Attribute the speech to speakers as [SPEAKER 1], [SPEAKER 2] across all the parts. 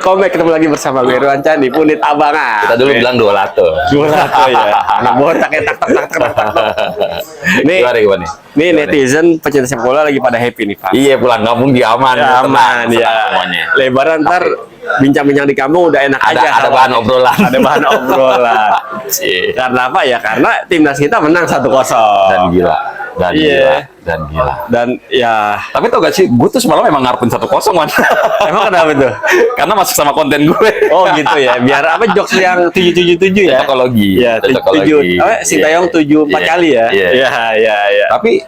[SPEAKER 1] comeback ketemu lagi bersama gue Irwan Candi, Punit Abangan.
[SPEAKER 2] Kita dulu bilang dua lato.
[SPEAKER 1] Dua lato ya. Anak botak ya tak. Nih,
[SPEAKER 2] Gimana?
[SPEAKER 1] nih netizen pecinta sepak bola lagi pada happy nih, Pak.
[SPEAKER 2] Iya, pulang kampung di aman.
[SPEAKER 1] Aman ya.
[SPEAKER 2] Semuanya.
[SPEAKER 1] Lebaran ntar bincang-bincang di kampung udah enak aja.
[SPEAKER 2] Ada bahan obrolan.
[SPEAKER 1] Ada bahan obrolan. Karena apa ya? Karena timnas kita menang 1-0.
[SPEAKER 2] Dan gila.
[SPEAKER 1] Dan ya,
[SPEAKER 2] tapi tau gak sih, gue tuh semalam emang ngarepin 1-0, man.
[SPEAKER 1] emang kenapa tuh?
[SPEAKER 2] Karena masuk sama konten gue.
[SPEAKER 1] Oh gitu ya, biar apa jokes yang 777 ya?
[SPEAKER 2] Cocokologi.
[SPEAKER 1] Ya, 7, apa Sintayong 74 kali ya? Iya.
[SPEAKER 2] Tapi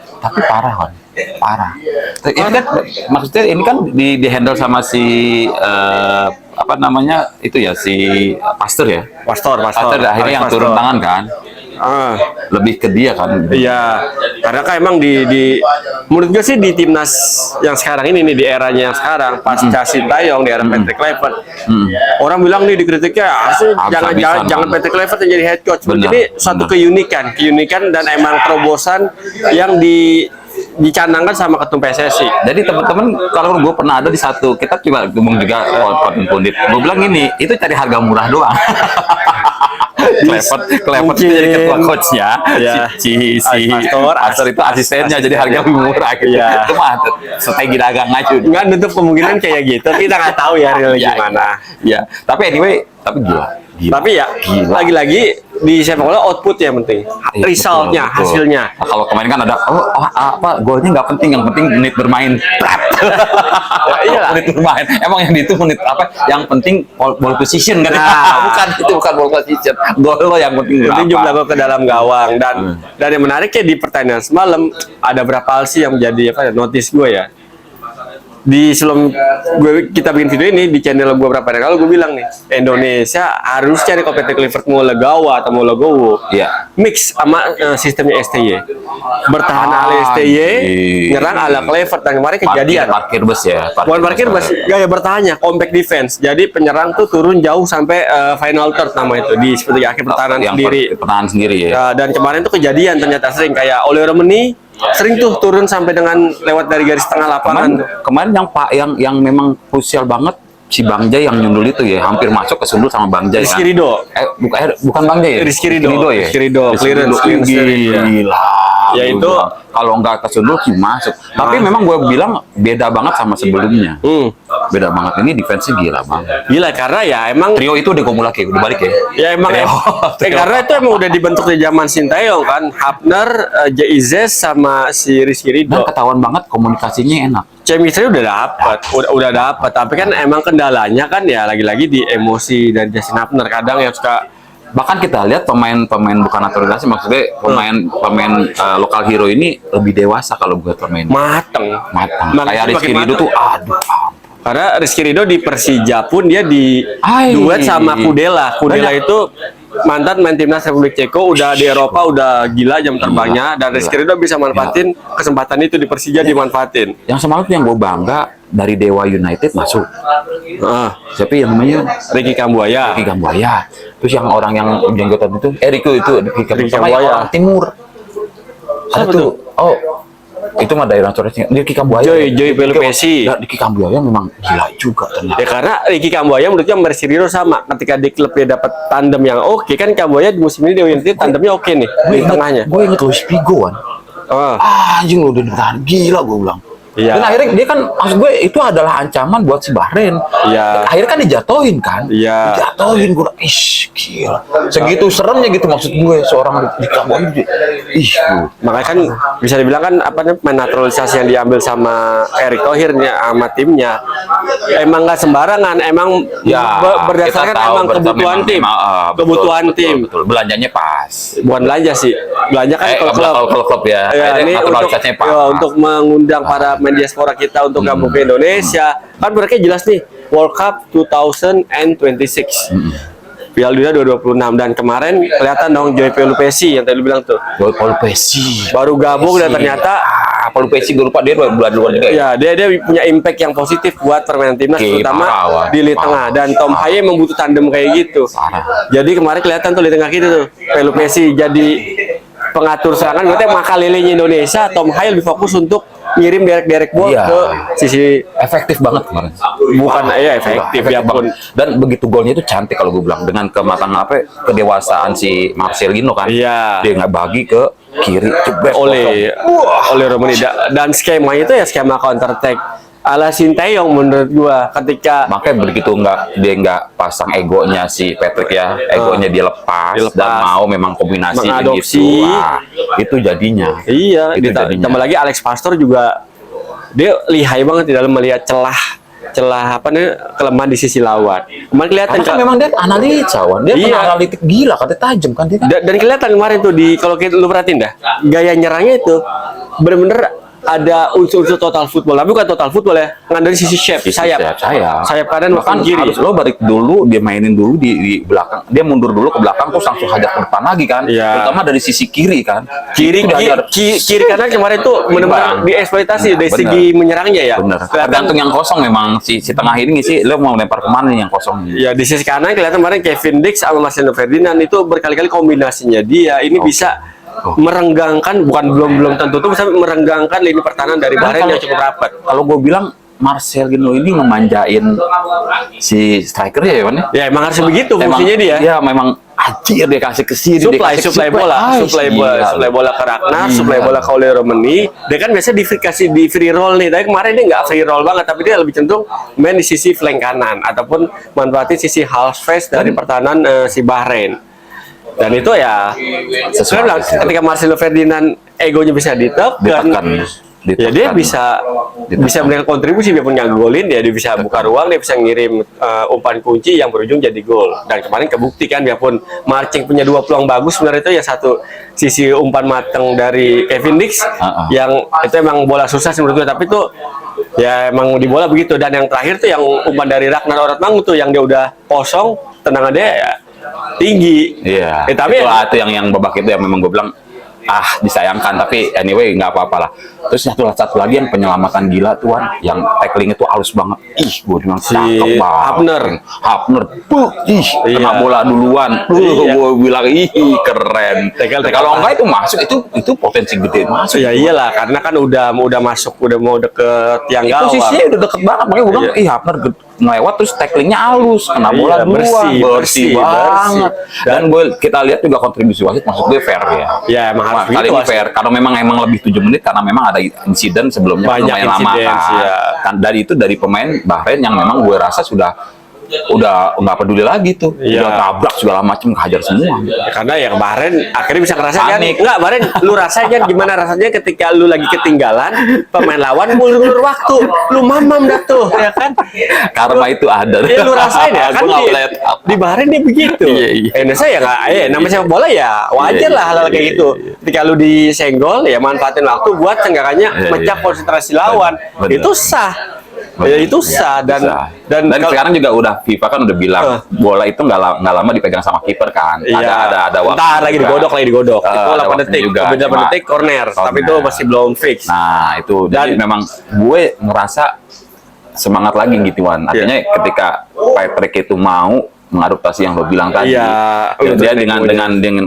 [SPEAKER 2] parah, kan? Parah. Ini kan maksudnya ini kan di handle sama si apa namanya itu ya, si Pastor ya.
[SPEAKER 1] Pastor
[SPEAKER 2] akhirnya yang turun tangan kan. Lebih ke dia kan.
[SPEAKER 1] Iya, karena kan emang di menurut gue sih di timnas yang sekarang ini nih, di eranya yang sekarang pasca Sintayong di era Patrick Kluivert, orang bilang nih dikritiknya jangan Patrick Kluivert yang jadi head coach. Jadi satu keunikan dan emang terobosan yang dicanangkan sama ketum PSSI.
[SPEAKER 2] Jadi teman-teman, kalau gue pernah ada di satu, kita coba ngomong juga Pundit. Gue bilang ini, itu cari harga murah doang. Kluivert jadi ketua coachnya, si Pastor itu asistennya, jadi harga lebih murah gitu. Itu mah strategi dagang aja.
[SPEAKER 1] Nggak nutup kemungkinan kayak gitu, kita nggak tahu ya realnya gimana.
[SPEAKER 2] Ya, tapi anyway, tapi gila.
[SPEAKER 1] Tapi ya, lagi-lagi di sepak bola output yang penting, resultnya, hasilnya.
[SPEAKER 2] Nah, kalau kemarin kan ada, apa golnya nggak penting, yang penting menit bermain. Iya, menit bermain. Emang yang itu menit apa? Yang penting ball position kan? Bukan ball position. Gol lo yang penting berapa?
[SPEAKER 1] Jumlah gol ke dalam gawang. Dan yang menariknya di pertandingan semalam ada berapa hal sih yang menjadi notice gue ya. Sebelum kita bikin video ini di channel gue berapa hari lalu, gue bilang nih, Indonesia harus cari kompetitif Kluivert mau Legawa atau mau Legowo, mix sama sistemnya STY, bertahan ala STY, nyerang ala Kluivert. Dan kemarin kejadian
[SPEAKER 2] parkir bus ya,
[SPEAKER 1] bukan parkir bus, gaya bertahannya compact defense. Jadi penyerang tuh turun jauh sampai final third nama itu di seperti akhir pertahanan sendiri ya. Dan kemarin tuh kejadian ternyata sering kayak Ole Romeni sering tuh turun sampai dengan lewat dari garis tengah lapangan.
[SPEAKER 2] Kemarin yang memang krusial banget si Bang Jai yang nyundul itu ya, hampir masuk ke sundul sama Bang Jai.
[SPEAKER 1] Rizky Ridho.
[SPEAKER 2] Bukan Bang Jai ya?
[SPEAKER 1] Rizky Ridho
[SPEAKER 2] clearance gila.
[SPEAKER 1] Ya itu
[SPEAKER 2] kalau nggak ke sundul sih masuk. Tapi memang gue bilang beda banget sama sebelumnya. Beda banget, ini defense gila banget.
[SPEAKER 1] Gila karena ya emang
[SPEAKER 2] trio itu udah ngomong lagi, udah balik ya.
[SPEAKER 1] Ya emang karena itu emang udah dibentuk di zaman Sintayong kan, Hapner, Jaizes sama si Rizky Ridho.
[SPEAKER 2] Dan ketahuan banget komunikasinya enak.
[SPEAKER 1] Chemistry udah dapat, tapi kan emang kendalanya kan ya lagi-lagi di emosi dari Justin Hapner kadang yang suka.
[SPEAKER 2] Bahkan kita lihat pemain bukan naturalisasi, maksudnya pemain lokal hero ini lebih dewasa kalau buat pemain.
[SPEAKER 1] Mateng.
[SPEAKER 2] Kayak Rizky Ridho tuh, aduh.
[SPEAKER 1] Karena Rizky Ridho di Persija pun dia duet sama Kudela. Kudela itu mantan main timnas Republik Ceko, udah di Eropa, udah gila jam terbangnya, dan Rizky Ridho bisa manfaatin kesempatan itu di Persija, dimanfaatin.
[SPEAKER 2] Yang semalam yang gue bangga dari Dewa United masuk. Siapa yang namanya?
[SPEAKER 1] Ricky Kambuaya.
[SPEAKER 2] Terus yang orang yang jenggotan itu, Ricky Kambuaya. Orang Timur. Ada tuh. Itu mah daerah Sulawesi. Ricky Kambuaya.
[SPEAKER 1] Joy Pelupesi.
[SPEAKER 2] Ricky Kambuaya memang gila juga ternyata.
[SPEAKER 1] Ya karena Ricky Kambuaya menurutnya Rizky Ridho sama. Ketika di klub dia dapat tandem yang oke, kan Kambuaya di musim ini Dewa United tandemnya oke nih di tengahnya.
[SPEAKER 2] Gue inget Luis Figo kan. Anjing lu udah bertahan gila gue bilang. Dan akhirnya dia kan, maksud gue itu adalah ancaman buat si Bahrain. Akhirnya kan dijatuhin kan. Dijatuhin gue, gila. Segitu seremnya gitu maksud gue seorang di Kamboja.
[SPEAKER 1] Makanya kan bisa dibilang kan main naturalisasi yang diambil sama Erick Thohir sama timnya. Emang nggak sembarangan, emang berdasarkan emang kebutuhan tim. Kebutuhan tim.
[SPEAKER 2] Betul. Belanjanya pas.
[SPEAKER 1] Bukan belanja sih. Belanja kan kalau
[SPEAKER 2] klub ya.
[SPEAKER 1] Ini untuk mengundang para diaspora kita untuk gabung ke Indonesia. Kan mereka jelas nih World Cup 2026, Piala Dunia 2026, dan kemarin kelihatan dong Joy Pelupesi yang tadi lu bilang tuh.
[SPEAKER 2] Joy Pelupesi
[SPEAKER 1] baru gabung dan ternyata
[SPEAKER 2] Pelupesi gue lupa dia bulan luar juga.
[SPEAKER 1] Ya, dia punya impact yang positif buat permainan timnas, terutama di lini tengah, dan Tom Haye membutuh tandem kayak gitu. Jadi kemarin kelihatan tuh di tengah kita tuh Pelupesi jadi pengatur serangan. Berarti Makalelenya Indonesia, Tom Haye lebih fokus untuk ngirim derek bola ke sisi
[SPEAKER 2] efektif banget kemarin.
[SPEAKER 1] bukan efektif ya pun.
[SPEAKER 2] Dan begitu golnya itu cantik kalau gue bilang dengan kematangan kedewasaan si Marcelino kan.
[SPEAKER 1] Iya.
[SPEAKER 2] Dia nggak bagi ke kiri jebret
[SPEAKER 1] oleh Romani dan skemanya itu ya skema counter attack ala Sinteyong menurut gua ketika
[SPEAKER 2] makanya begitu dia nggak pasang egonya si Patrick ya, egonya dia lepas dan mau memang kombinasi
[SPEAKER 1] mengadopsi
[SPEAKER 2] itu jadinya.
[SPEAKER 1] Iya, tambah lagi Alex Pastor juga dia lihai banget di dalam melihat celah kelemahan di sisi lawan. Kemarin kelihatan
[SPEAKER 2] kan memang dia analisa, dia analitik gila, katanya tajam kan dia.
[SPEAKER 1] Dan kelihatan kemarin tuh kalau lu perhatiin dah, gaya nyerangnya itu bener-bener ada unsur-unsur total football, tapi bukan total football ya, dari sisi sayap kanan maupun kiri.
[SPEAKER 2] Harus lo balik dulu, dia mainin dulu di belakang, dia mundur dulu ke belakang terus langsung hajar ke depan lagi kan, terutama dari sisi kiri kan.
[SPEAKER 1] Kiri kanan kemarin tuh benar-benar dieksploitasi dari segi menyerangnya ya.
[SPEAKER 2] Bener. Tergantung yang kosong memang si tengah ini sih, lo mau lempar kemana nih yang kosong?
[SPEAKER 1] Ya di sisi kanan kelihatan kemarin Kevin Dix sama Marcelo Ferdinand itu berkali-kali kombinasinya dia ini bisa merenggangkan, belum tentu tuh bisa merenggangkan lini pertahanan dari Bahrain yang cukup rapat.
[SPEAKER 2] Kalau gue bilang Marcelino ini memanjain si striker ya, Wan.
[SPEAKER 1] Ya emang harus begitu fungsinya dia.
[SPEAKER 2] Ya memang anjir dia kasih ke sini,
[SPEAKER 1] suplai bola ke Ragnar, suplai bola ke Ole Romani. Dia kan biasa di free roll nih, tapi kemarin dia nggak free roll banget, tapi dia lebih cenderung main di sisi flank kanan ataupun manfaatin sisi half space dari pertahanan si Bahrain. Dan itu ya sesuai ketika Marcelo Ferdinand egonya bisa ditekan, ya dia bisa memberikan kontribusi biarpun nggak golin, dia bisa buka ruang, dia bisa ngirim umpan kunci yang berujung jadi gol. Dan kemarin kebukti kan, biarpun Marcing punya 2 peluang bagus sebenarnya itu ya, satu sisi umpan mateng dari Kevin Dix yang itu emang bola susah menurut gue, tapi tuh ya emang di bola begitu. Dan yang terakhir tuh yang umpan dari Ragnar Orotmangu tuh yang dia udah kosong, tendangan dia ya tinggi.
[SPEAKER 2] Iya.
[SPEAKER 1] Tapi
[SPEAKER 2] itu yang babak itu yang memang gue bilang disayangkan, tapi anyway nggak apa-apa lah. Terus satu lagi yang penyelamatan gila tuan, yang tackling itu halus banget. Gue bilang cakep banget. Hapner, kena bola duluan. Gue bilang keren. Kalau enggak itu masuk, itu potensi gede masuk.
[SPEAKER 1] Ya iyalah, karena kan udah masuk, udah mau deket tiang gawang.
[SPEAKER 2] Posisinya udah deket banget, makanya gue bilang Hapner ngelewat terus tacklingnya halus, kena bola duluan, bersih banget. Dan kita lihat juga kontribusi wasit, maksud gue fair ya.
[SPEAKER 1] Ya emang harus
[SPEAKER 2] kali ini fair, karena memang lebih 7 menit, karena memang ada insiden sebelumnya
[SPEAKER 1] banyak
[SPEAKER 2] lama kan. Dari pemain Bahrain yang memang gue rasa udah nggak peduli lagi tuh, udah tabrak segala macam, hajar semua.
[SPEAKER 1] Karena yang Bahrain akhirnya bisa ngerasain kan, Bahrain lu rasain kan gimana rasanya ketika lu lagi ketinggalan, pemain lawan ngulur waktu, lu mamam dah tuh, ya kan?
[SPEAKER 2] Karma itu ada.
[SPEAKER 1] Lu rasain ya kan, di Bahrain dia begitu. Indonesia ya nggak, namanya sepak bola ya wajar lah hal-hal kayak gitu. Ketika lu disenggol, ya manfaatin waktu buat senggangannya mecah konsentrasi lawan, itu sah. Ya itu sah. Dan
[SPEAKER 2] sekarang juga udah FIFA kan udah bilang bola itu nggak lama dipegang sama kiper kan. Ada waktu.
[SPEAKER 1] Ntar lagi digodok. Itu 8 detik, beda 8 detik corner. Tapi itu masih belum fix.
[SPEAKER 2] Nah itu, jadi memang gue ngerasa semangat lagi gitu Wan. Artinya ketika Patrick itu mau mengadaptasi yang lo bilang tadi, dia dengan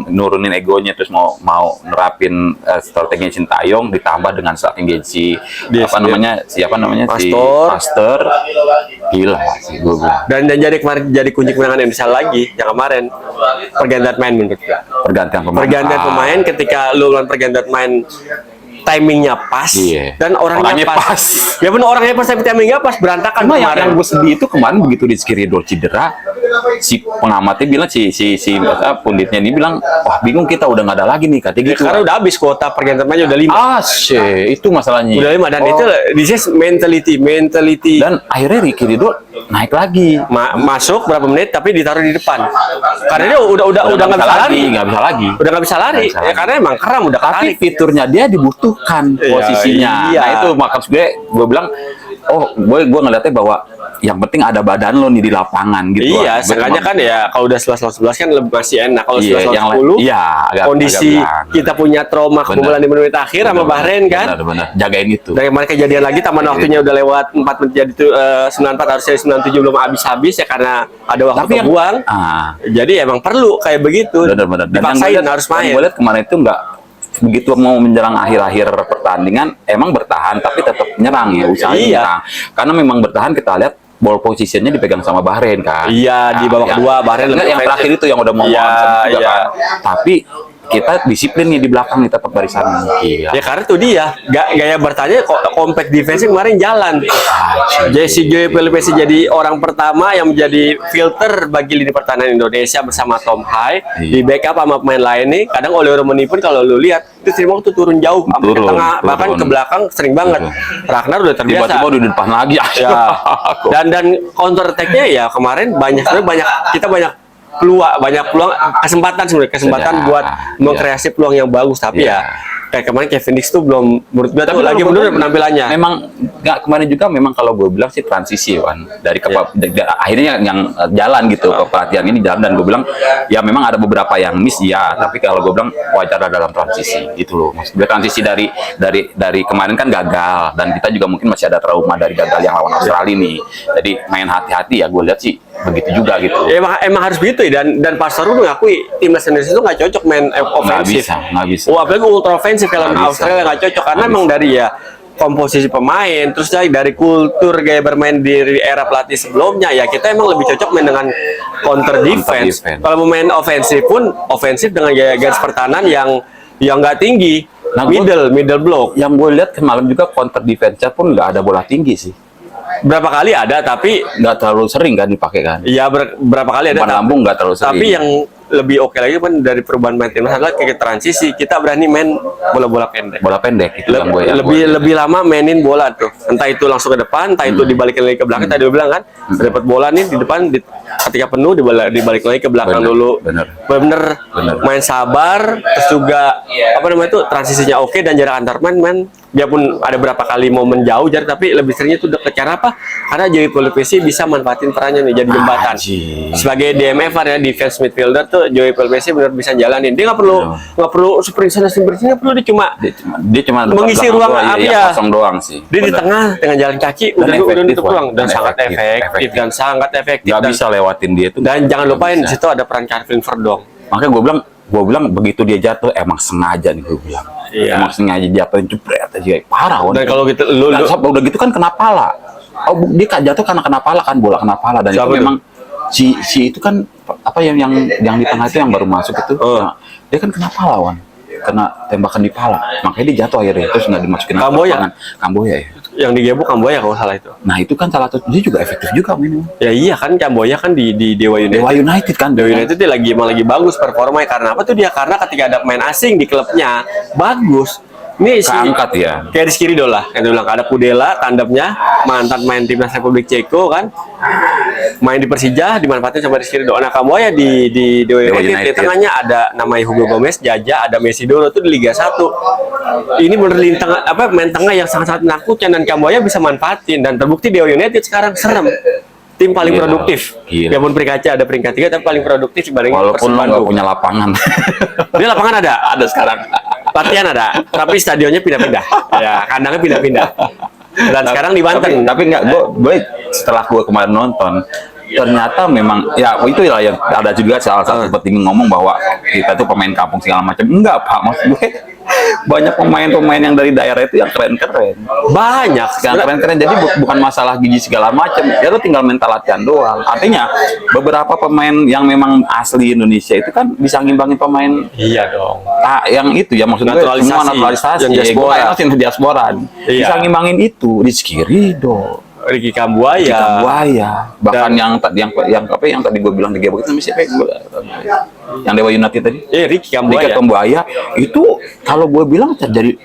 [SPEAKER 2] nurunin egonya, terus mau nerapin strategi Sintayong ditambah dengan strategi siapa namanya Pastor, gila sih gue bilang.
[SPEAKER 1] Dan jadi kunci kemenangan Indonesia lagi yang kemarin, pergantian main menurut gue. Pergantian pemain ketika lu melakukan pergantian main, timingnya pas dan orangnya pas. Ya benar, orangnya pas tapi timingnya pas, berantakan.
[SPEAKER 2] Cuma yang gue sedih itu kemarin begitu di Skriniar cedera, si pengamatnya bilang si punditnya ini bilang, wah bingung kita udah nggak ada lagi nih katanya gitu.
[SPEAKER 1] Karena udah habis kuota pergantian mainnya udah 5.
[SPEAKER 2] Itu masalahnya.
[SPEAKER 1] Udah 5 dan itu this mentality. Dan
[SPEAKER 2] akhirnya Ricky Ridho naik lagi.
[SPEAKER 1] Masuk berapa menit tapi ditaruh di depan. Karena dia udah nggak bisa lari. Udah nggak bisa lari. Ya karena emang kram udah
[SPEAKER 2] tapi fiturnya dia dibutuhkan posisinya. Nah itu maksud gue bilang, gue ngeliatnya bahwa yang penting ada badan lo nih di lapangan gitu.
[SPEAKER 1] Iya, sengaja kan ya kalau udah 11 kan lebih masih enak. Kalau 11 10 kondisi kita punya trauma kebobolan di menit akhir sama Bahrain kan.
[SPEAKER 2] Benar, jagain itu.
[SPEAKER 1] Dari kemarin kejadian lagi, taman waktunya udah lewat 4 menit, jadi 94 harusnya 97 belum habis ya karena ada waktu kebuang. Jadi emang perlu kayak begitu.
[SPEAKER 2] Benar.
[SPEAKER 1] Dipaksain harus main.
[SPEAKER 2] Gue lihat kemarin itu begitu mau menjelang akhir-akhir pertandingan emang bertahan tapi tetap nyerang ya, usaha nyerang. Karena memang bertahan kita lihat ball positionnya dipegang sama Bahrain kan.
[SPEAKER 1] Iya, di babak kedua Bahrain lebih
[SPEAKER 2] yang terakhir itu yang udah mau juga kan. Tapi kita disiplin nih di belakang nih tetap barisan.
[SPEAKER 1] Ya karena itu dia gaya bertanya compact defense kemarin jalan. Jesse Joy Pelipesi jadi orang pertama yang menjadi filter bagi lini pertahanan Indonesia bersama Tom Hai di backup sama pemain lain nih. Kadang Oleh Romani pun kalau lu lihat itu sering waktu turun jauh ke tengah bahkan ke belakang sering banget. Ragnar udah terbiasa.
[SPEAKER 2] Tiba-tiba di depan lagi.
[SPEAKER 1] Ya. Dan counter attack-nya ya kemarin banyak kita banyak peluang kesempatan sebenarnya buat mengkreasi peluang yang bagus tapi ya kayak kemarin Kevin Dix tuh belum menurut gue tuh lagi mundur penampilannya.
[SPEAKER 2] Memang nggak kemarin juga memang kalau gue bilang sih transisi kan dari akhirnya yang jalan gitu ke pelatihan ini jalan dan gue bilang ya memang ada beberapa yang miss ya tapi kalau gue bilang wajar dalam transisi gitu loh. Maksud gue transisi dari kemarin kan gagal dan kita juga mungkin masih ada trauma dari gagal yang lawan Australia nih. Jadi main hati-hati ya gue lihat sih begitu juga gitu.
[SPEAKER 1] Ya, emang harus begitu ya dan Pastor udah ngakui timnas Indonesia itu nggak cocok main ofensif.
[SPEAKER 2] Nggak bisa.
[SPEAKER 1] Apalagi ultra ofensif kalau Australia nggak cocok karena emang dari ya komposisi pemain terus dari kultur gaya bermain di era pelatih sebelumnya ya kita emang lebih cocok main dengan counter defense. Kalau main ofensif pun ofensif dengan gaya garis pertahanan yang nggak tinggi, middle block.
[SPEAKER 2] Yang gue lihat kemarin juga counter defense pun nggak ada bola tinggi sih.
[SPEAKER 1] Berapa kali ada tapi
[SPEAKER 2] nggak terlalu sering kan dipakai kan?
[SPEAKER 1] Iya berapa kali ada.
[SPEAKER 2] Lambung nggak terlalu sering.
[SPEAKER 1] Tapi yang lebih oke lagi kan dari perubahan main timnas adalah kayak transisi kita berani main bola-bola pendek.
[SPEAKER 2] Bola pendek itu
[SPEAKER 1] lebih lama mainin bola tuh. Entah itu langsung ke depan, entah itu dibalikin lagi ke belakang. Tadi gue bilang kan dapat bola nih di depan ketika penuh dibalik lagi ke belakang dulu. Bener main sabar terus juga apa namanya itu transisinya oke dan jarak antar main biarpun ada berapa kali momen jauh jarak tapi lebih seringnya itu dekat. Karena apa? Karena Joey Pelipesi bisa manfaatin perannya nih jadi jembatan. Sebagai DMF ya defense midfielder tuh Joey Pelipesi benar bisa jalanin. Dia nggak perlu sprint sana sprint sini, perlu dia cuma mengisi ruang
[SPEAKER 2] kosong doang sih.
[SPEAKER 1] Dia di tengah dengan jalan kaki udah nutup ruang dan sangat efektif.
[SPEAKER 2] Gak bisa lewatin dia tuh.
[SPEAKER 1] Dan jangan lupain di situ ada peran Calvin Verdong.
[SPEAKER 2] Makanya gue bilang begitu dia jatuh emang sengaja nih gue bilang. Emang sengaja jatuhin jebret aja parah.
[SPEAKER 1] Dan kalau gitu
[SPEAKER 2] udah gitu kan kena pala. Dia kan jatuh karena kena pala kan, bola kena pala dan itu memang si itu kan apa yang di tengah itu yang baru masuk itu dia kan kena pala kena tembakan di pala makanya dia jatuh akhirnya terus nggak dimasukin Kamboya ya
[SPEAKER 1] yang digebuk Kamboya kalau salah itu.
[SPEAKER 2] Nah itu kan salah satu dia juga efektif juga minum.
[SPEAKER 1] Ya iya kan Kamboya kan di Dewa United kan. Dewa United dia lagi bagus performanya karena apa tuh dia karena ketika ada pemain asing di klubnya bagus. Ini
[SPEAKER 2] keangkat ya.
[SPEAKER 1] Kayak Rizky Ridho lah, yang bilang ada Kudela, tandemnya mantan main timnas Republik Ceko kan, main di Persija dimanfaatin sama Rizky Ridho. Nah Kamboya di Dewa United, di tengahnya ada namanya Hugo Gomez, Jaja, ada Messi Doro tuh di Liga 1. Ini bener main tengah yang sangat-sangat menakutkan dan Kamboya bisa manfaatin dan terbukti Dewa United sekarang serem. Tim paling produktif. Biarpun peringkat ada peringkat 3 tapi paling produktif dibanding
[SPEAKER 2] walaupun lo nggak punya lapangan.
[SPEAKER 1] Dia lapangan ada sekarang. Latihan ada, tapi stadionnya pindah-pindah. Ya, kandangnya pindah-pindah. Dan sekarang di Banten.
[SPEAKER 2] Tapi enggak, gue setelah gue kemarin nonton, ternyata memang ya itu lah yang ada juga salah satu penting ngomong bahwa kita tuh pemain kampung segala macam. Enggak, Pak. Maksud gue banyak pemain-pemain yang dari daerah itu yang keren-keren.
[SPEAKER 1] Banyak.
[SPEAKER 2] Yang keren-keren. Jadi bukan masalah gizi segala macam. Ya lo tinggal mental latihan doang. Artinya beberapa pemain yang memang asli Indonesia itu kan bisa ngimbangin pemain.
[SPEAKER 1] Iya dong.
[SPEAKER 2] Yang itu ya maksudnya semua naturalisasi. Yang diaspora. Bisa ngimbangin itu. Rizky Ridho.
[SPEAKER 1] Ricky Kambuaya.
[SPEAKER 2] Bahkan yang tadi gue bilang di Gebok itu namanya siapa? Yang Dewa United tadi?
[SPEAKER 1] Ricky
[SPEAKER 2] Kambuaya itu kalau gue bilang jadi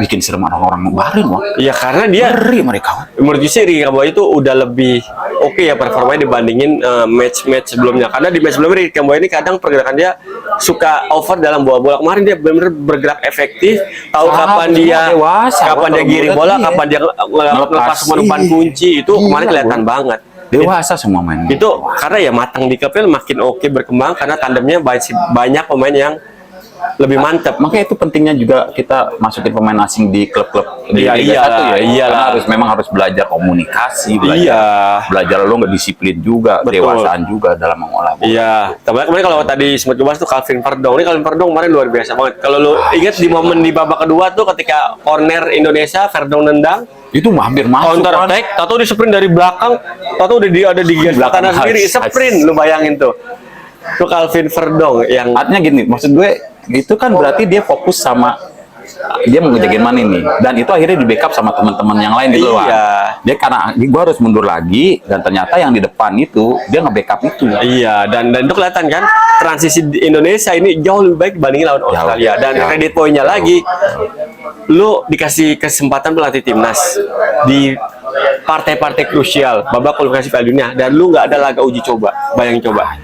[SPEAKER 2] bikin serem orang-orang Bahrain
[SPEAKER 1] Iya karena dia
[SPEAKER 2] ngeri mereka.
[SPEAKER 1] Menurut sih Ricky Kambuaya itu udah lebih oke ya performanya dibandingin match-match sebelumnya. Karena di match sebelumnya Ricky Kambuaya ini kadang pergerakan dia suka over dalam bola. Kemarin dia benar-benar bergerak efektif, tahu kapan dia giring bola, kapan dia ngelepas umpan kunci itu kemarin kelihatan banget.
[SPEAKER 2] Dewasa semua main.
[SPEAKER 1] Itu karena ya matang di klubnya makin oke berkembang karena tandemnya banyak pemain yang lebih mantep.
[SPEAKER 2] Makanya itu pentingnya juga kita masukin pemain asing di klub-klub di Liga 1 ya. Karena memang harus belajar komunikasi, belajar lo nggak disiplin juga, dewasaan juga dalam mengolah bola.
[SPEAKER 1] Iya, kemarin kalau tadi sempat gue bahas tuh Calvin Verdong. Ini Calvin Verdong kemarin luar biasa banget. Kalau lo ingat di momen di babak kedua tuh ketika corner Indonesia, Verdong nendang,
[SPEAKER 2] itu hampir masuk
[SPEAKER 1] counter attack, tahu di sprint dari belakang, tahu udah ada di belakang kanan sendiri, sprint, lu bayangin tuh. Itu Calvin Verdong yang
[SPEAKER 2] artinya gini, maksud gue itu kan berarti dia fokus sama dia mau ngejagain mana ini, dan itu akhirnya di backup sama teman-teman yang lain di luar. Dia karena gue harus mundur lagi, dan ternyata yang di depan itu dia nge-backup itu.
[SPEAKER 1] Iya, dan itu kelihatan kan transisi di Indonesia ini jauh lebih baik dibandingin lawan Australia. Dan kredit poinnya lagi, lu dikasih kesempatan pelatih timnas di partai-partai krusial babak kualifikasi Piala Dunia, dan lu nggak ada laga uji coba. Bayangin coba.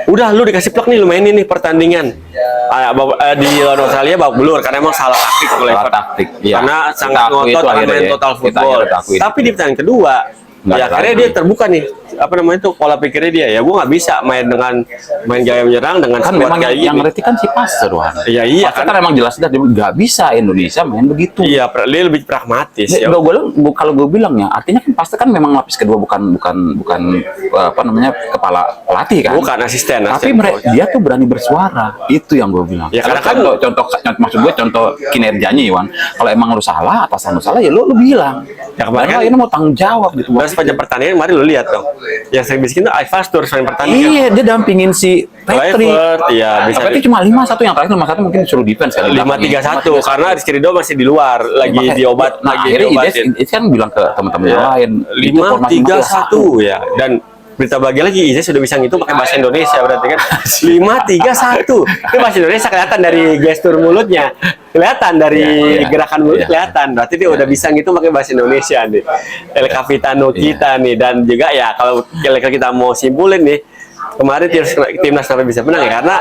[SPEAKER 1] Udah lu dikasih plek nih, lu mainin nih pertandingan di lawan Australia babak belur karena emang salah taktik oleh karena sangat ngotot main total football. Tapi di pertandingan kedua ya akhirnya dia terbuka nih pola pikirnya dia, ya gue nggak bisa main gaya menyerang dengan
[SPEAKER 2] kan memang yang ngerti kan si Pastor
[SPEAKER 1] iya
[SPEAKER 2] kan emang jelas dia nggak bisa Indonesia main begitu.
[SPEAKER 1] Iya, dia lebih pragmatis ya.
[SPEAKER 2] Kalau gue bilang ya, artinya kan Pastor kan memang lapis kedua, bukan kepala pelatih kan,
[SPEAKER 1] bukan asisten,
[SPEAKER 2] tapi dia tuh berani bersuara, itu yang gue bilang ya. Karena kan maksud gue contoh kinerjanya Iwan, kalau emang lu salah, atasan lu salah ya lu bilang ya, kemarin ini mau tanggung jawab gitu.
[SPEAKER 1] Sepanjang pertandingan kemarin lu lihat dong, yang sering bikin tuh Ivastur sepanjang pertandingan.
[SPEAKER 2] Iya, dia dampingin si Patrick.
[SPEAKER 1] Iya, bisa.
[SPEAKER 2] Tapi cuma 5-1, yang terakhir 5-1 mungkin disuruh defense kali.
[SPEAKER 1] 5-3-1 karena Rizky Ridho masih di luar, lagi diobat, lagi diobatin.
[SPEAKER 2] Itu kan bilang ke teman-teman yang lain.
[SPEAKER 1] 5-3-1 ya. Dan berita bahagia lagi, Izzy sudah bisa ngitung pakai bahasa Indonesia berarti kan. 5-3-1 itu bahasa Indonesia kelihatan dari gestur mulutnya, kelihatan dari gerakan mulut kelihatan. Berarti dia udah bisa ngitung pakai bahasa Indonesia nih. El Capitano kita nih. Dan juga ya kalau kita mau simpulin nih, kemarin timnas sampai bisa menang ya karena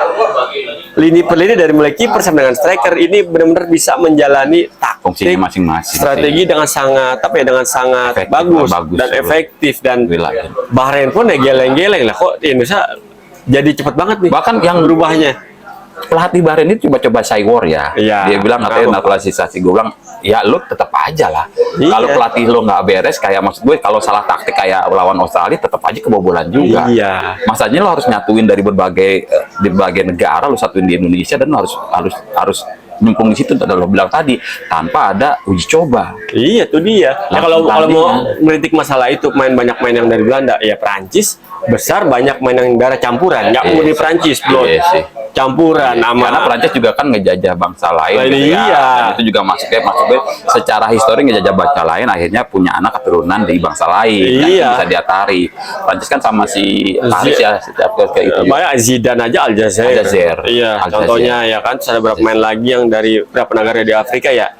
[SPEAKER 1] lini per lini dari mulai kiper sampai dengan striker ini benar-benar bisa menjalani taktik
[SPEAKER 2] masing-masing,
[SPEAKER 1] strategi dengan sangat bagus dan efektif. Dan Bahrain pun ya geleng-geleng lah, kok Indonesia jadi cepet banget nih
[SPEAKER 2] bahkan yang
[SPEAKER 1] berubahnya.
[SPEAKER 2] Pelatih Bahrain ini coba-coba Cywar ya. Dia bilang katanya naturalisasi. Gue bilang ya lu tetap aja lah. Kalau pelatih lu nggak beres, kayak maksud gue kalau salah taktik kayak lawan Australia tetap aja kebobolan juga. Masanya lu harus nyatuin dari berbagai negara, lu satuin di Indonesia, dan lu harus nyempung di situ. Lo bilang tadi tanpa ada uji coba. Iya, itu dia. Ya, kalau mau meritik masalah itu, banyak main yang dari Belanda, ya Prancis besar banyak main yang darah campuran, nggak murni Prancis, bro. Campuran karena Prancis juga kan ngejajah bangsa lain gitu ya. Dan itu juga maksudnya secara histori ngejajah bangsa lain, akhirnya punya anak keturunan di bangsa lain, bisa diatari. Prancis kan sama si Paris ya, setiap kayak gitu.
[SPEAKER 1] Banyak Zidane aja Aljazair. Iya, contohnya ya kan, ada beberapa main lagi yang dari beberapa negara di Afrika ya.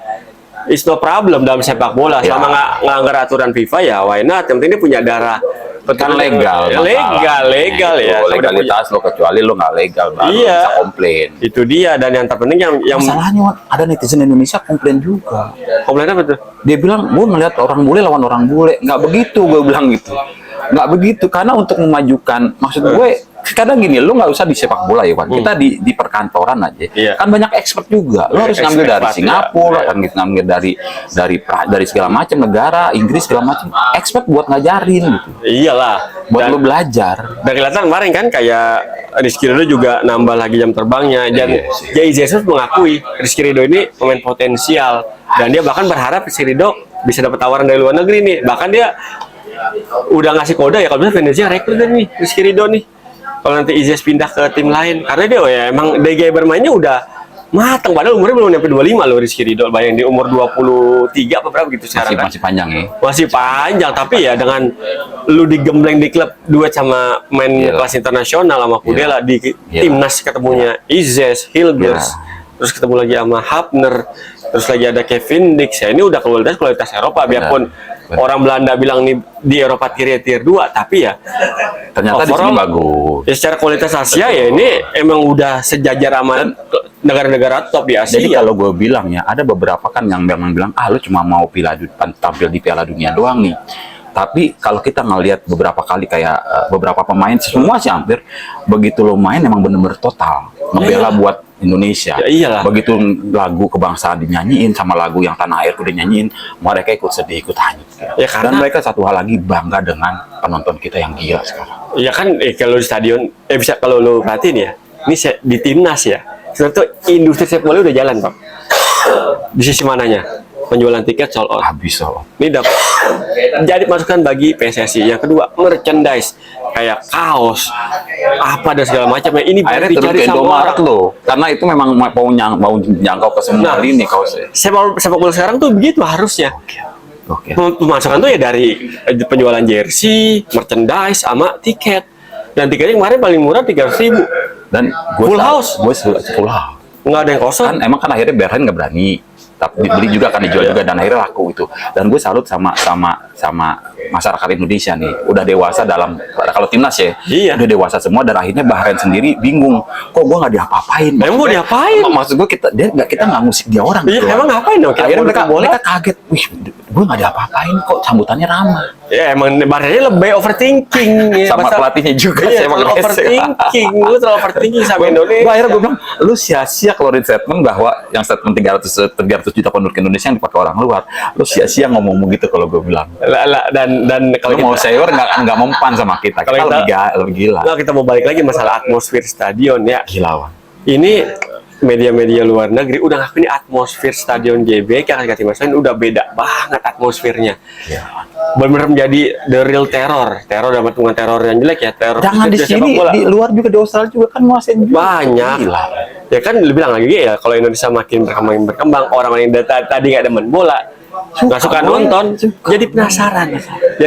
[SPEAKER 1] It's no problem dalam sepak bola selama nggak ngelanggar aturan FIFA ya, why not? Yang penting dia punya darah kan legal ya.
[SPEAKER 2] Legalitas lo, kecuali lo nggak legal baru bisa komplain.
[SPEAKER 1] Itu dia. Dan yang terpenting yang
[SPEAKER 2] masalahnya ada netizen Indonesia komplain juga.
[SPEAKER 1] Komplain apa tuh?
[SPEAKER 2] Dia bilang gue melihat orang bule lawan orang bule. Nggak begitu, gue bilang gitu. Nggak begitu, karena untuk memajukan, maksud gue kadang gini, lu nggak usah di sepak bola ya, kita di perkantoran aja kan banyak expert juga. Lu harus ngambil dari Singapura, ngambil dari segala macam negara, Inggris segala macam, expert buat ngajarin gitu. Iyalah, buat lu belajar.
[SPEAKER 1] Dan kelihatan kemarin kan kayak Rizky Ridho juga nambah lagi jam terbangnya, dan Jay Jesus mengakui Rizky Ridho ini pemain potensial, dan dia bahkan berharap Rizky Ridho bisa dapat tawaran dari luar negeri nih. Bahkan dia udah ngasih kode ya, kalau bisa Venezia rekrut nih Rizky Ridho nih kalau nanti Izes pindah ke tim lain, karena dia ya emang gaya bermainnya udah matang, padahal umurnya belum nyampe 25 loh Rizky Ridho. Bayang di umur 23 apa berapa gitu sekarang
[SPEAKER 2] masih panjang ya,
[SPEAKER 1] masih panjang. Tapi ya dengan lu digembleng di klub, duet sama main kelas internasional sama Kudela di timnas, ketemunya Izes, Hilgers, terus ketemu lagi sama Hapner, terus lagi ada Kevin Dix, ya ini udah kualitas Eropa. Biarpun orang Belanda bilang nih di Eropa tier 2, tapi ya
[SPEAKER 2] ternyata di sini bagus.
[SPEAKER 1] Ya secara kualitas Asia ya ini emang udah sejajar sama negara-negara top di Asia.
[SPEAKER 2] Jadi kalau gue bilang ya, ada beberapa kan yang memang bilang lu cuma mau tampil di Piala Dunia doang nih. Tapi kalau kita ngelihat beberapa kali kayak beberapa pemain, semua sih hampir begitu lo main emang bener-bener total ngebela buat Indonesia.
[SPEAKER 1] Ya iyalah.
[SPEAKER 2] Begitu lagu kebangsaan dinyanyiin sama lagu yang tanah airku dinyanyiin, mereka ikut sedih, ikut hanyut.
[SPEAKER 1] Ya, karena,
[SPEAKER 2] dan mereka satu hal lagi bangga dengan penonton kita yang gila sekarang.
[SPEAKER 1] Ya kan kalau di stadion bisa kalau lo perhatiin ya, ini di timnas ya. Sebenarnya industri sepak bola udah jalan, Pak. Di sisi mananya? Penjualan tiket sold out.
[SPEAKER 2] Habis loh.
[SPEAKER 1] Ini dapat jadi masukan bagi PSSI. Yang kedua, merchandise kayak kaos, apa dan segala macam. Ini
[SPEAKER 2] Akhirnya turun ke Indomaret loh, karena itu memang mau jangkau ke semua lini kaosnya.
[SPEAKER 1] Sepak bola sekarang tuh begitu harusnya.
[SPEAKER 2] Oke.
[SPEAKER 1] Pemasukan tuh ya dari penjualan jersey, merchandise, sama tiket. Dan tiketnya kemarin paling murah 300.000.
[SPEAKER 2] Dan
[SPEAKER 1] full house.
[SPEAKER 2] Gue full house.
[SPEAKER 1] Nggak ada yang kosong.
[SPEAKER 2] Kan emang kan akhirnya Berhan nggak berani. Tapi dibeli juga kan, dijual juga, dan akhirnya laku itu. Dan gue salut sama masyarakat Indonesia nih, udah dewasa dalam, kalau timnas ya, udah dewasa semua, dan akhirnya Bahrain sendiri bingung, kok gue nggak diapa-apain.
[SPEAKER 1] Emang mau diapain?
[SPEAKER 2] Maksud gue kita nggak ngusik dia orang.
[SPEAKER 1] Iya, emang ngapain dong?
[SPEAKER 2] Akhirnya mereka kaget, wih, gue nggak diapa-apain kok, sambutannya ramah.
[SPEAKER 1] Ya emang Bahrainnya lebih overthinking.
[SPEAKER 2] Sama pelatihnya juga.
[SPEAKER 1] Iya, overthinking. Lu terlalu overthinking sama Indonesia.
[SPEAKER 2] Akhirnya gue bilang, lu sia-sia keluarin statement bahwa yang statement 300 juta penduduk Indonesia yang dipakai orang luar, lu sia-sia ngomong begitu kalau gue bilang.
[SPEAKER 1] Dan kalau
[SPEAKER 2] mau sayor nggak mempan sama kita. Kita lebih gila.
[SPEAKER 1] Nah, kita mau balik lagi masalah atmosfer stadion ya.
[SPEAKER 2] Gila.
[SPEAKER 1] Ini media-media luar negeri udah ngakuin atmosfer stadion GBK kan Timnas udah beda banget atmosfernya.
[SPEAKER 2] Ya.
[SPEAKER 1] Benar-benar menjadi the real teror dalam bukan teror yang jelek ya, teror.
[SPEAKER 2] Jangan di sini, di luar juga, di Australia juga kan muasin
[SPEAKER 1] banyak. Gila. Ya kan lu bilang lagi ya, kalau Indonesia makin berkembang, orang-orang yang tadi nggak demen bola, nggak suka nonton, jadi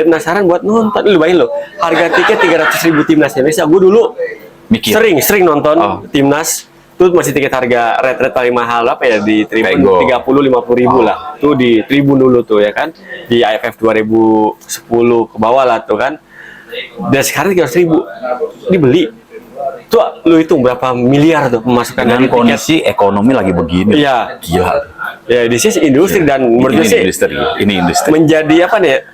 [SPEAKER 1] penasaran buat nonton. Lu bayangin lo, harga tiket 300.000 timnas Indonesia. Gue dulu sering nonton timnas. Itu masih tiket harga red paling mahal apa ya, di Tribun 30-50.000 lah. Tuh di Tribun dulu tuh ya kan, di AFF 2010 ke bawah lah tuh kan. Dan sekarang 300.000 dibeli. Tuh lu hitung berapa miliar tuh pemasukan
[SPEAKER 2] dari kondisi tiket. Ekonomi lagi begini.
[SPEAKER 1] Iya.
[SPEAKER 2] Gila.
[SPEAKER 1] Ya di sisi industri dan menurut sih ini industri. Menjadi apa nih?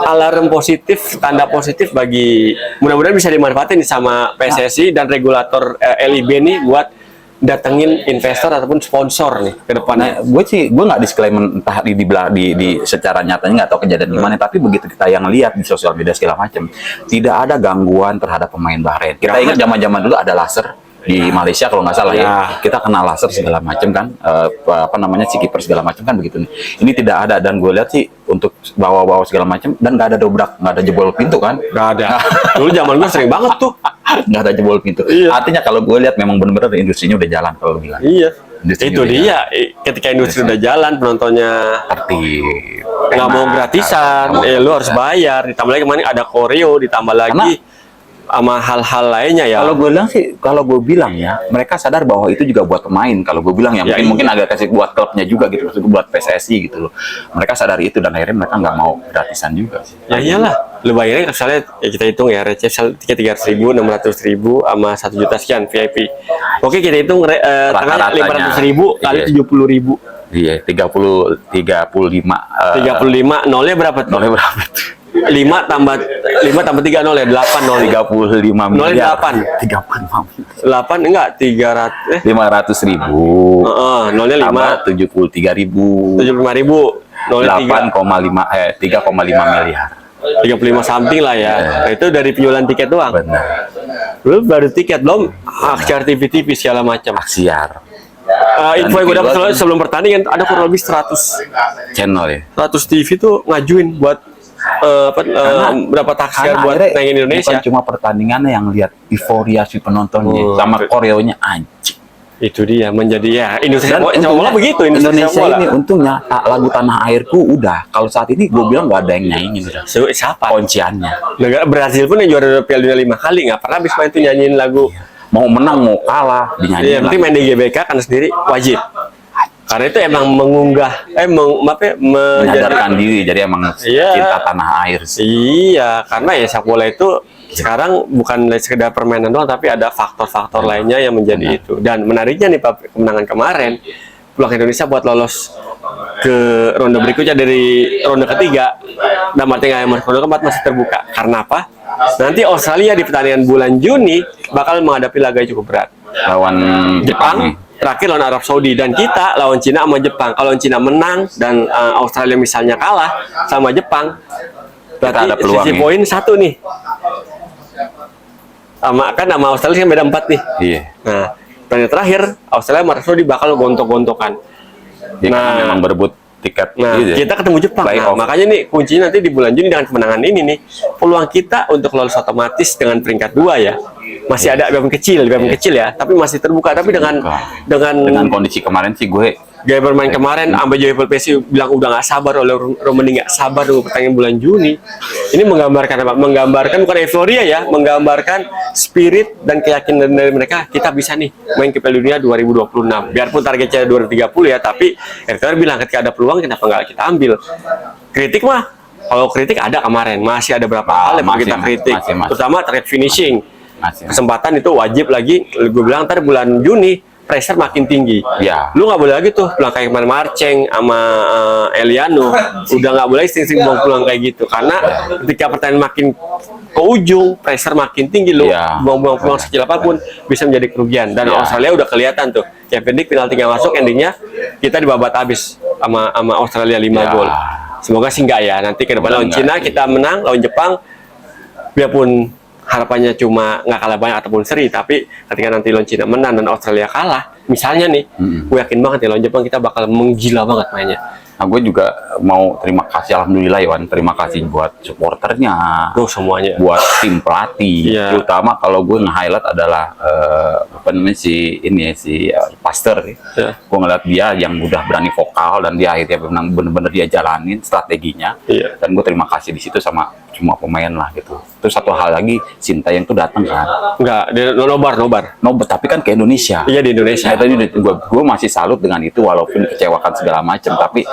[SPEAKER 1] Alarm positif, tanda positif bagi, mudah-mudahan bisa dimanfaatin sama PSSI dan regulator LIB nih buat datengin investor ataupun sponsor nih ke depannya.
[SPEAKER 2] Gue nggak disclaimer entah di secara nyatanya nggak tahu kejadian gimana, tapi begitu kita yang lihat di sosial media segala macam, tidak ada gangguan terhadap pemain Bahrain. Kita ingat zaman-zaman dulu ada laser di Malaysia kalau nggak salah ya, kita kena laser segala macam kan, si kiper segala macam kan begitu nih. Ini tidak ada, dan gue lihat sih untuk bawa-bawa segala macam, dan nggak ada dobrak, nggak ada jebol pintu kan?
[SPEAKER 1] Nggak ada. Dulu zaman gue sering banget tuh.
[SPEAKER 2] Nggak ada jebol pintu. Iya. Artinya kalau gue lihat memang benar-benar industrinya udah jalan kalau bilang.
[SPEAKER 1] Iya. Itu dia. Ketika industri udah jalan, penontonnya
[SPEAKER 2] tertib.
[SPEAKER 1] Nggak mau gratisan, lu harus bayar. Ditambah lagi kemarin ada koreo, ditambah lagi sama hal-hal lainnya ya.
[SPEAKER 2] Kalau gue bilang ya, mereka sadar bahwa itu juga buat pemain. Kalau gue bilang ya, mungkin agak kasih buat klubnya juga gitu, maksud gue buat PSSI gitu loh. Mereka sadar itu, dan akhirnya mereka nggak mau gratisan juga sih.
[SPEAKER 1] Ya iyalah, lu bayarnya misalnya ya kita hitung ya, receh tiket 300.000, 600.000 sama 1 juta sekian VIP. Oke, kita hitung tengahnya 500.000 kali 70.000.
[SPEAKER 2] Iya, 35
[SPEAKER 1] nolnya berapa tuh? 5 tambah 3 nol ya, 8 nol.
[SPEAKER 2] 35 miliar.
[SPEAKER 1] Nolnya 8 enggak
[SPEAKER 2] 500.000.
[SPEAKER 1] Nolnya 5.
[SPEAKER 2] 73.000.
[SPEAKER 1] 75.000. Nolnya
[SPEAKER 2] 3,5 miliar.
[SPEAKER 1] 35 something lah ya. Nah, itu dari penjualan tiket doang.
[SPEAKER 2] Benar.
[SPEAKER 1] Belum baru tiket, belum aksiar TV segala macam.
[SPEAKER 2] Aksiar.
[SPEAKER 1] Info yang gue dapat sebelum pertandingan ada kurang lebih 100
[SPEAKER 2] channel ya.
[SPEAKER 1] 100 TV tuh ngajuin buat berapa taksiar buat nayangin Indonesia.
[SPEAKER 2] Bukan cuma pertandingannya yang lihat euforia si penontonnya sama koreonya, anjing.
[SPEAKER 1] Itu dia menjadi ya industri sepak bola begitu.
[SPEAKER 2] Indonesia ini untungnya lagu Tanah Airku udah. Kalau saat ini gue bilang gak ada yang nyanyiin udah.
[SPEAKER 1] Siapa?
[SPEAKER 2] Kunciannya.
[SPEAKER 1] Negara Brazil pun yang juara Piala Dunia 5 kali nggak pernah habis main itu nyanyiin lagu.
[SPEAKER 2] Mau menang mau kalah dinyanyiin.
[SPEAKER 1] Iya, penting main di GBK kan sendiri wajib. Karena itu emang mengunggah,
[SPEAKER 2] menyadarkan diri, jadi emang cinta tanah air sih.
[SPEAKER 1] Iya, karena ya sepak bola itu sekarang bukan sekedar permainan doang, tapi ada faktor-faktor lainnya yang menjadi itu. Dan menariknya nih Pak, kemenangan kemarin, peluang Indonesia buat lolos ke ronde berikutnya dari ronde ketiga, dan artinya ronde keempat masih terbuka. Karena apa? Nanti Australia di pertandingan bulan Juni bakal menghadapi laga yang cukup berat.
[SPEAKER 2] Lawan
[SPEAKER 1] Jepang terakhir lawan Arab Saudi, dan kita lawan Cina sama Jepang. Kalau Cina menang dan Australia misalnya kalah sama Jepang, berarti
[SPEAKER 2] ada peluang
[SPEAKER 1] sisi poin 1 nih. Sama Australia kan beda 4 nih.
[SPEAKER 2] Iya.
[SPEAKER 1] Nah, pertandingan terakhir Australia sama Arab Saudi bakal gontok-gontokan.
[SPEAKER 2] Ya, memang berebut tiket.
[SPEAKER 1] Kita ketemu Jepang. Makanya nih kuncinya nanti di bulan Juni dengan kemenangan ini nih, peluang kita untuk lolos otomatis dengan peringkat 2 ya. Masih ada walaupun kecil ya, tapi masih terbuka. Tapi dengan
[SPEAKER 2] kondisi kemarin sih gue
[SPEAKER 1] gaya bermain kemarin, sampai Joypul Pesi bilang udah nggak sabar, oleh Romani nggak sabar nunggu pertandingan bulan Juni. Ini menggambarkan apa? Menggambarkan bukan euforia ya, menggambarkan spirit dan keyakinan dari mereka, kita bisa nih main ke Piala Dunia 2026. Biarpun targetnya 2030 ya, tapi RTR bilang ketika ada peluang kenapa nggak kita ambil. Kritik mah, kalau kritik ada kemarin, masih ada berapa hal yang kita kritik, terutama terkait finishing. Kesempatan itu wajib lagi, gue bilang ntar bulan Juni pressure makin tinggi.
[SPEAKER 2] Ya.
[SPEAKER 1] Lu nggak boleh lagi tuh pulang kayak kemarin Marceng sama Eliano, udah nggak boleh sering-sering pulang kayak gitu, karena ketika pertandingan makin ke ujung, pressure makin tinggi, lu buang-buang peluang sekecil apapun bisa menjadi kerugian. Dan Australia udah kelihatan tuh, yang penting penalti nggak masuk, endingnya kita dibabat habis sama Australia 5 gol. Semoga sih enggak ya, nanti ke depan lawan Cina kita menang, lawan Jepang biarpun harapannya cuma nggak kalah banyak ataupun seri, tapi ketika nanti lawan Cina menang dan Australia kalah, misalnya nih, gue yakin banget ya lawan Jepang kita bakal menggila banget mainnya.
[SPEAKER 2] Nah, gue juga mau terima kasih, alhamdulillah Iwan, terima kasih buat supporternya,
[SPEAKER 1] semuanya,
[SPEAKER 2] buat tim pelatih, terutama kalau gue nge-highlight adalah apa namanya si Pastor, gue ngeliat dia yang udah berani vokal dan dia akhirnya bener-bener dia jalanin strateginya, dan gue terima kasih di situ sama semua pemain lah gitu. Terus satu hal lagi, Sintayong tuh datang kan?
[SPEAKER 1] Enggak, dia nobar, tapi
[SPEAKER 2] kan ke Indonesia.
[SPEAKER 1] Iya, di Indonesia.
[SPEAKER 2] Nah, tadi gue masih salut dengan itu, walaupun kecewakan segala macam, tapi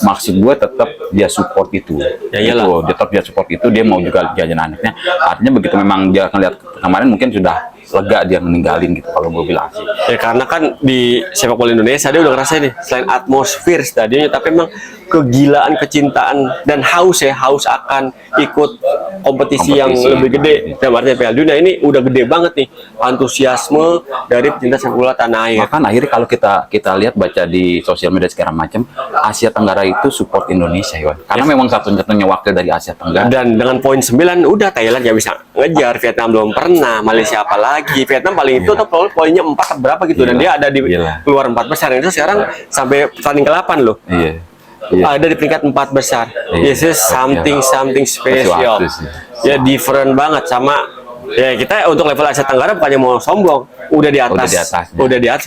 [SPEAKER 2] maksud gue tetap dia support itu.
[SPEAKER 1] Ya iyalah.
[SPEAKER 2] Gitu. Tetap dia support itu, dia mau juga jajan anaknya. Artinya begitu memang dia ngeliat kemarin mungkin sudah lega dia meninggalin gitu kalau gue bilang sih.
[SPEAKER 1] Ya karena kan di sepak bola Indonesia dia udah ngerasain nih, selain atmosfer stadionnya, tapi memang kegilaan, kecintaan dan haus akan ikut kompetisi yang lebih gede. Dan artinya Piala Dunia ini udah gede banget nih antusiasme dari pecinta sepak bola tanah air.
[SPEAKER 2] Bahkan akhirnya kalau kita lihat baca di sosial media segala macam, Asia Tenggara itu support Indonesia ya, karena memang satu-satunya wakil dari Asia Tenggara.
[SPEAKER 1] Dan dengan poin 9 udah Thailand nggak bisa ngejar, Vietnam belum pernah, Malaysia apalagi, Vietnam paling itu tuh poinnya 4 berapa gitu, dan dia ada di keluar 4 besar. Itu sekarang sampai pertandingan ke-8 loh. Ada di peringkat 4 besar. This is something special. Ya different banget sama ya kita untuk level Asia Tenggara, bukannya mau sombong, udah di atas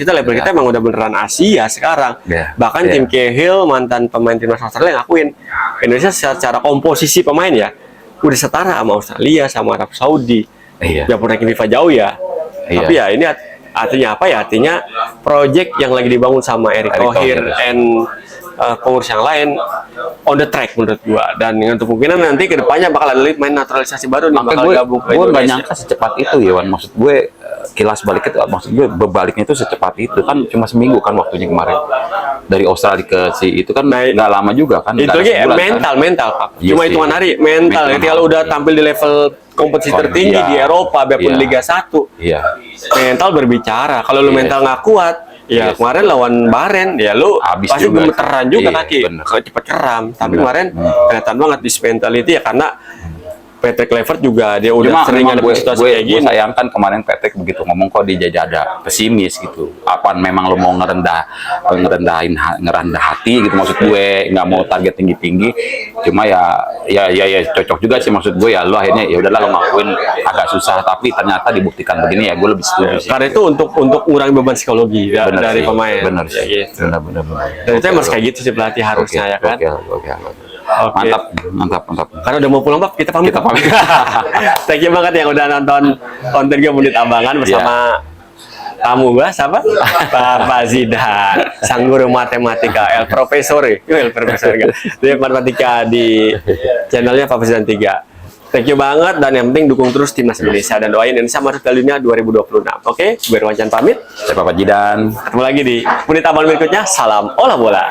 [SPEAKER 1] kita level kita emang udah beneran Asia sekarang. Bahkan Tim Cahill, mantan pemain timnas Australia, ngakuin Indonesia secara komposisi pemain ya udah setara sama Australia sama Arab Saudi. Biarpun ranking FIFA jauh ya. Tapi ya ini artinya apa ya? Artinya project yang lagi dibangun sama Erick Thohir and pengurus yang lain on the track menurut gua, dan dengan kemungkinan nanti kedepannya bakal ada main naturalisasi baru nih, bakal gabung ke Indonesia.
[SPEAKER 2] Gue nggak nyangka secepat itu ya, Wan. Maksud gue kilas balik itu, maksud gue berbaliknya itu secepat itu kan, cuma seminggu kan waktunya kemarin dari Australia ke itu kan nggak lama juga kan.
[SPEAKER 1] Itu lagi mental Pak. Cuma hitungan hari mental. Kalau udah tampil di level kompetisi tertinggi di Eropa, biarpun Liga 1, mental berbicara. Kalau lu mental nggak kuat, ya kemarin lawan Bahrain, ya lu pasti gemeteran juga kaki, cepet kram. Tapi kemarin kelihatan banget dismentality ya, karena Patrick Kluivert juga dia udah sering ada situasi kayak gini.
[SPEAKER 2] Gue sayangkan kemarin Patrick begitu ngomong kok dia jadi ada pesimis gitu. Apa memang lo mau ngerendah hati gitu, maksud gue nggak mau target tinggi-tinggi. Cuma ya cocok juga sih, maksud gue ya lo akhirnya ya udahlah lo ngakuin agak susah, tapi ternyata dibuktikan begini ya gue lebih setuju sih.
[SPEAKER 1] Karena itu untuk ngurangi beban psikologi dari pemain.
[SPEAKER 2] Bener sih. Bener.
[SPEAKER 1] Dan itu emang kayak gitu sih pelatih harusnya ya kan.
[SPEAKER 2] Mantap.
[SPEAKER 1] Karena udah mau pulang Pak, kita pamit. Thank you banget yang udah nonton konten gue Menit Abangan bersama tamu gue, siapa? Bapak Zidan, sang guru matematika, El Profesor di matematika di channelnya Bapak Zidan 3. Thank you banget, dan yang penting dukung terus timnas Indonesia dan doain Indonesia masuk Piala Dunia 2026. Oke, gue Irwan pamit.
[SPEAKER 2] Saya Bapak Zidan.
[SPEAKER 1] Ketemu lagi di Menit Abangan berikutnya. Salam olah bola.